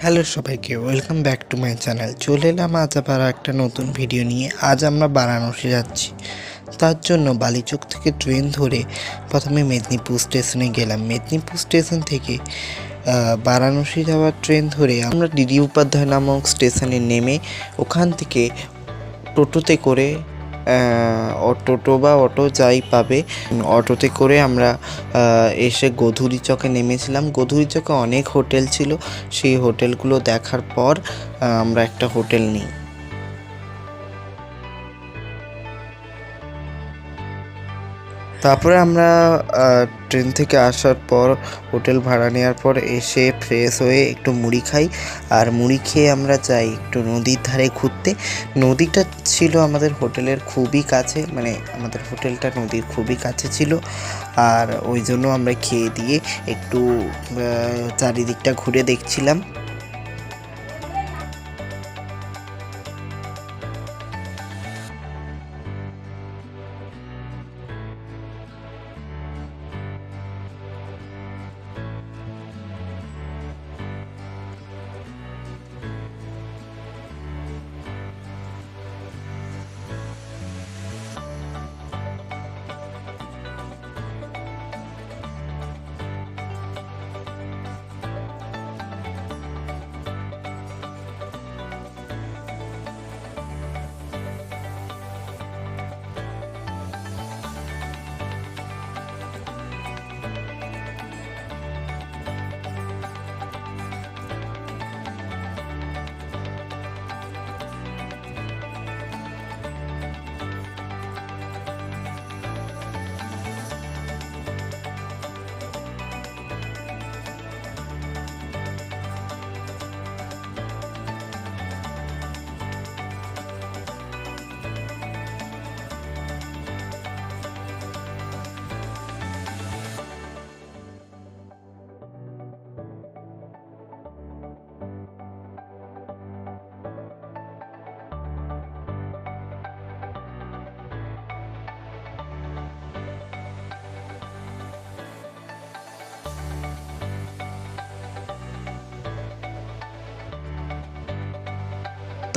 Hello সবাইকে, welcome back to my channel. চলে এলাম আজ আবার একটা নতুন ভিডিও নিয়ে। আজ আমরা বারাণসী যাচ্ছি। তার জন্য বালিচক থেকে ট্রেন ধরে প্রথমে মেদিনীপুর স্টেশনে গেলাম। মেদিনীপুর স্টেশন থেকে বারাণসী যাওয়ার ট্রেন ধরে আমরা ডিডি উপাধ্যায় নামক স্টেশনে নেমে ওখান থেকে টোটোতে করে টোটো বা অটো যাই পাবে, অটোতে করে আমরা এসে গোধূলি চকে নেমেছিলাম। গোধূলি চকে অনেক হোটেল ছিল, সেই হোটেলগুলো দেখার পর আমরা একটা হোটেল নিই। তারপরে আমরা ট্রেন থেকে আসার পর হোটেল ভাড়া নেওয়ার পর এসে ফ্রেশ হয়ে একটু মুড়ি খাই, আর মুড়ি খেয়ে আমরা যাই একটু নদীর ধারে ঘুরতে। নদীটা ছিল আমাদের হোটেলের খুবই কাছে, মানে আমাদের হোটেলটা নদীর খুবই কাছে ছিল, আর ওই জন্য আমরা খেয়ে দিয়ে একটু চারিদিকটা ঘুরে দেখছিলাম।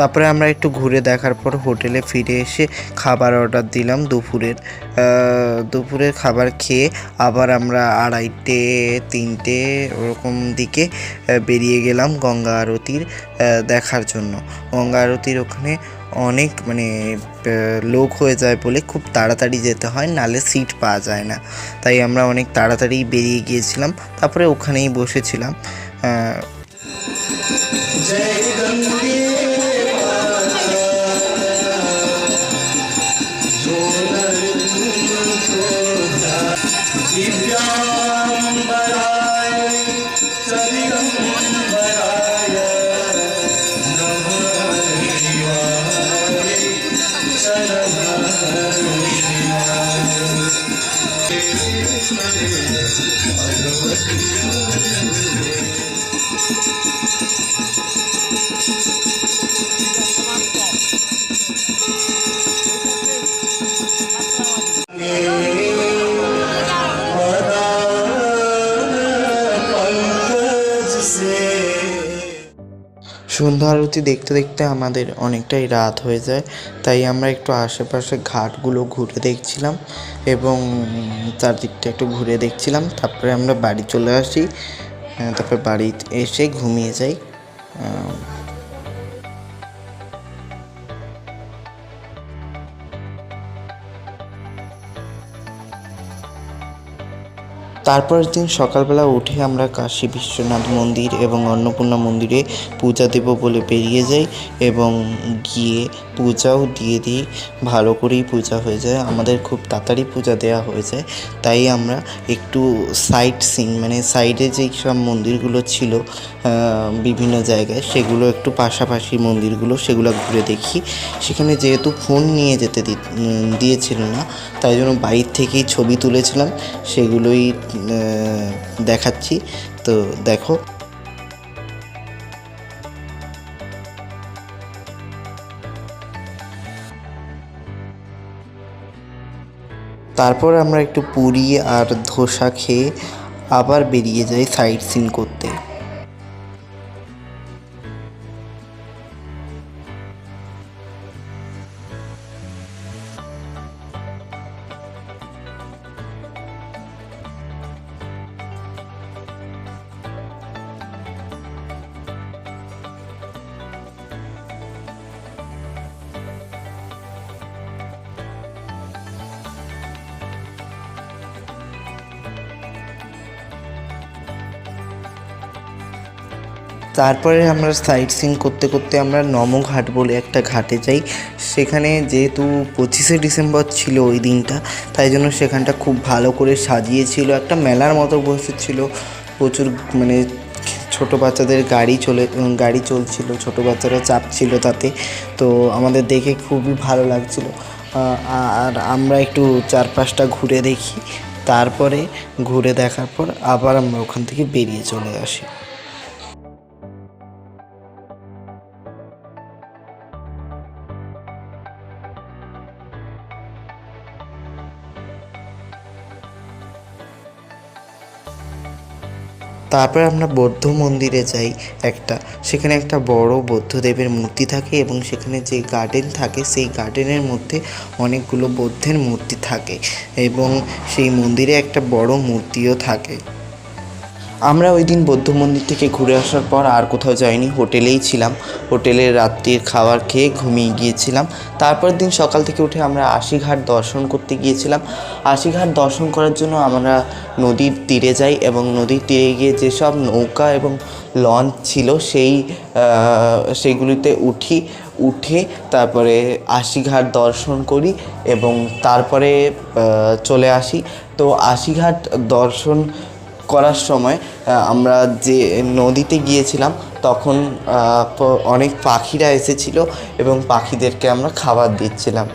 তারপরে আমরা একটু ঘুরে দেখার পর হোটেলে ফিরে এসে খাবার অর্ডার দিলাম দুপুরের খাবার খেয়ে আবার আমরা 2:30-3টে ওরকম দিকে বেরিয়ে গেলাম গঙ্গা আরতির দেখার জন্য। গঙ্গা আরতির ওখানে অনেক লোক হয়ে যায় বলে খুব তাড়াতাড়ি যেতে হয়, নালে সিট পাওয়া যায় না, তাই আমরা অনেক তাড়াতাড়ি বেরিয়ে গিয়েছিলাম। তারপরে ওখানেই বসেছিলাম। সন্ধ্যা আরতি দেখতে দেখতে আমাদের অনেকটাই রাত হয়ে যায়, তাই আমরা একটু আশেপাশে ঘাটগুলো ঘুরে দেখছিলাম এবং চারদিকটা একটু ঘুরে দেখছিলাম। তারপরে আমরা বাড়ি চলে আসি, তারপরে বাড়ি এসে ঘুমিয়ে যাই। তারপরের দিন সকালবেলা উঠে আমরা কাশী বিশ্বনাথ মন্দির এবং অন্নপূর্ণা মন্দিরে পূজা দেব বলে বেরিয়ে যাই এবং গিয়ে পূজাও দিয়ে দিই। ভালো করেই পূজা হয়ে যায়, আমাদের খুব তাড়াতাড়ি পূজা দেওয়া হয়ে যায়। তাই আমরা একটু সাইট সিন, সাইডে যেই সব মন্দিরগুলো ছিল বিভিন্ন জায়গায়, সেগুলো একটু পাশাপাশি মন্দিরগুলো সেগুলো ঘুরে দেখি। সেখানে যেহেতু ফোন নিয়ে যেতে দিয়েছিল না, তাই জন্য বাইর থেকেই ছবি তুলেছিলাম, সেগুলোই দেখাচ্ছি। তো দেখো, তারপর আমরা একটু পুরি আর ধোসা খেয়ে আবার বেরিয়ে যাই সাইট সিন করতে। তারপরে আমরা সাইট সিইং করতে করতে আমরা নমঘাট বলে একটা ঘাটে যাই। সেখানে যেহেতু 25শে ডিসেম্বর ছিল ওই দিনটা, তাই জন্য সেখানটা খুব ভালো করে সাজিয়েছিল, একটা মেলার মতো বসেছিল। প্রচুর মানে ছোটো বাচ্চাদের গাড়ি চলছিল, ছোটো বাচ্চারা চাপছিল তাতে। তো আমাদের দেখে খুবই ভালো লাগছিল। আর আমরা একটু চারপাশটা ঘুরে দেখি, তারপরে ঘুরে দেখার পর আবার আমরা ওখান থেকে বেরিয়ে চলে আসি। তারপরে আমরা বৌদ্ধ মন্দিরে যাই সেখানে একটা বড় বুদ্ধদেবের মূর্তি থাকে এবং সেখানে যে গার্ডেন থাকে সেই গার্ডেনের মধ্যে অনেকগুলো বুদ্ধের মূর্তি থাকে এবং সেই মন্দিরে একটা বড় মূর্তিও থাকে। আমরা ওই দিন বৌদ্ধ মন্দির থেকে ঘুরে আসার পর আর কোথাও যাইনি, হোটেলেই ছিলাম। হোটেলের রাত্রির খাবার খেয়ে ঘুমিয়ে গিয়েছিলাম। তারপরের দিন সকাল থেকে উঠে আমরা আশিঘাট দর্শন করতে গিয়েছিলাম। আশিঘাট দর্শন করার জন্য আমরা নদীর তীরে যাই এবং নদীর তীরে গিয়ে যেসব নৌকা এবং লঞ্চ ছিল সেইগুলিতে উঠে তারপরে আশিঘাট দর্শন করি এবং তারপরে চলে আসি। তো আশিঘাট দর্শন করার সময় আমরা যে নদীতে গিয়েছিলাম তখন অনেক পাখিরা এসেছিলো এবং পাখিদেরকে আমরা খাবার দিচ্ছিলাম।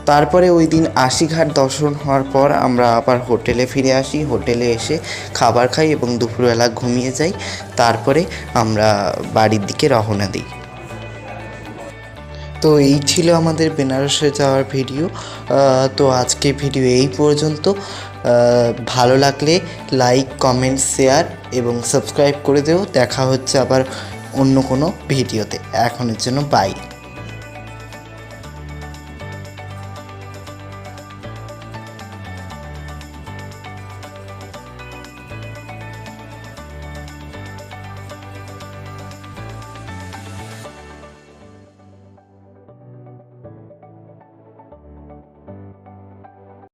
তারপরে ওই দিন আশিঘাট দর্শন হওয়ার পর আমরা আবার হোটেলে ফিরে আসি। হোটেলে এসে খাবার খাই এবং দুপুরবেলা ঘুমিয়ে যাই। তারপরে আমরা বাড়ির দিকে রওনা দিই। তো এই ছিল আমাদের বেনারসে যাওয়ার ভিডিও। তো আজকে ভিডিও এই পর্যন্ত। ভালো লাগলে লাইক, কমেন্ট, শেয়ার এবং সাবস্ক্রাইব করে দেও। দেখা হচ্ছে আবার অন্য কোনো ভিডিওতে। এখনের জন্য বাই।